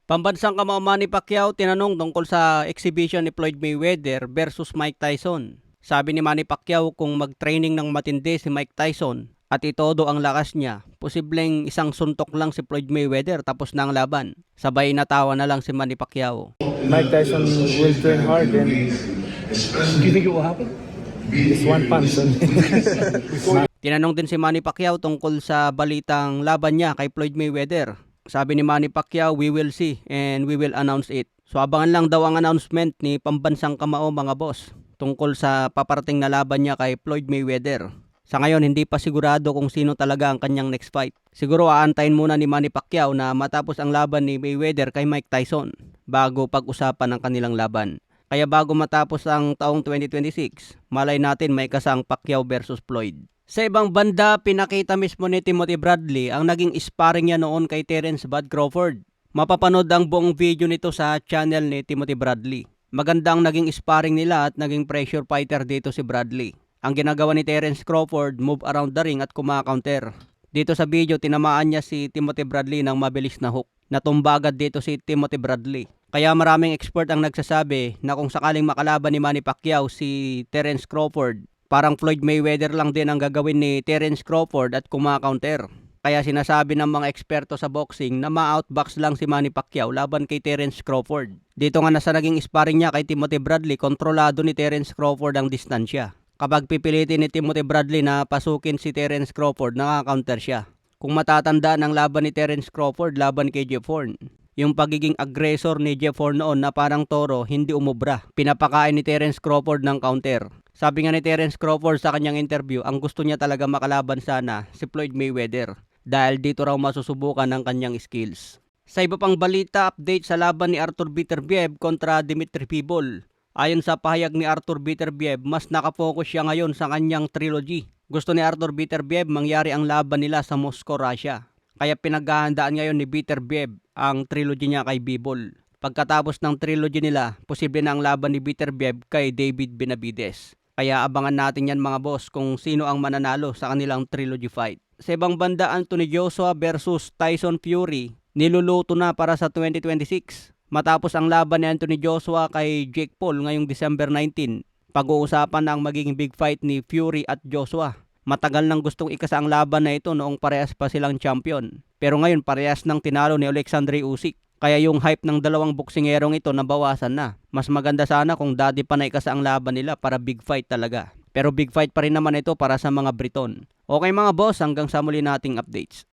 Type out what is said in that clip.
Pambansang kamao Manny Pacquiao tinanong tungkol sa exhibition ni Floyd Mayweather versus Mike Tyson. Sabi ni Manny Pacquiao kung mag-training ng matindi si Mike Tyson at itodo ang lakas niya, posibleng isang suntok lang si Floyd Mayweather tapos na ang laban. Sabay natawa na lang si Manny Pacquiao. Mike Tyson will train hard and do you think it will happen? Just one punch. Tinanong din si Manny Pacquiao tungkol sa balitang laban niya kay Floyd Mayweather. Sabi ni Manny Pacquiao, we will see and we will announce it. So abangan lang daw ang announcement ni pambansang kamao mga boss tungkol sa paparating na laban niya kay Floyd Mayweather. Sa ngayon, hindi pa sigurado kung sino talaga ang kanyang next fight. Siguro aantayin muna ni Manny Pacquiao na matapos ang laban ni Mayweather kay Mike Tyson bago pag-usapan ang kanilang laban. Kaya bago matapos ang taong 2026, malay natin may kasang Pacquiao versus Floyd. Sa ibang banda, pinakita mismo ni Timothy Bradley ang naging sparring niya noon kay Terence Bud Crawford. Mapapanood ang buong video nito sa channel ni Timothy Bradley. Magandang naging sparring nila at naging pressure fighter dito si Bradley. Ang ginagawa ni Terence Crawford, move around the ring at kumakaunter. Dito sa video, tinamaan niya si Timothy Bradley ng mabilis na hook. Natumba agad dito si Timothy Bradley. Kaya maraming expert ang nagsasabi na kung sakaling makalaban ni Manny Pacquiao si Terence Crawford, parang Floyd Mayweather lang din ang gagawin ni Terence Crawford at kumakaunter. Kaya sinasabi ng mga eksperto sa boxing na ma-outbox lang si Manny Pacquiao laban kay Terence Crawford. Dito nga nasa naging sparring niya kay Timothy Bradley, kontrolado ni Terence Crawford ang distansya. Kapag pipilitin ni Timothy Bradley na pasukin si Terence Crawford, nakaka-counter siya. Kung matatandaan ang laban ni Terence Crawford laban kay Jeff Horn, yung pagiging aggressor ni Jeff Horn noon na parang toro, hindi umubra. Pinapakain ni Terence Crawford ng counter. Sabi nga ni Terence Crawford sa kanyang interview, ang gusto niya talaga makalaban sana si Floyd Mayweather dahil dito raw masusubukan ng kanyang skills. Sa iba pang balita, update sa laban ni Artur Beterbiev kontra Dmitry Bivol. Ayon sa pahayag ni Artur Beterbiev, mas nakafocus siya ngayon sa kanyang trilogy. Gusto ni Artur Beterbiev mangyari ang laban nila sa Moscow, Russia. Kaya pinaghahandaan ngayon ni Beterbiev ang trilogy niya kay Bivol. Pagkatapos ng trilogy nila, posible na ang laban ni Beterbiev kay David Benavidez. Kaya abangan natin yan mga boss kung sino ang mananalo sa kanilang trilogy fight. Sa ibang banda, Anthony Joshua versus Tyson Fury, niluluto na para sa 2026. Matapos ang laban ni Anthony Joshua kay Jake Paul ngayong December 19, pag-uusapan na ang magiging big fight ni Fury at Joshua. Matagal nang gustong ikasa ang laban na ito noong parehas pa silang champion. Pero ngayon parehas nang tinalo ni Alexandre Usyk. Kaya yung hype ng dalawang boksingerong ito nabawasan na. Mas maganda sana kung dati pa na ikasa ang laban nila para big fight talaga. Pero big fight pa rin naman ito para sa mga Briton. Okay mga boss, hanggang sa muli nating updates.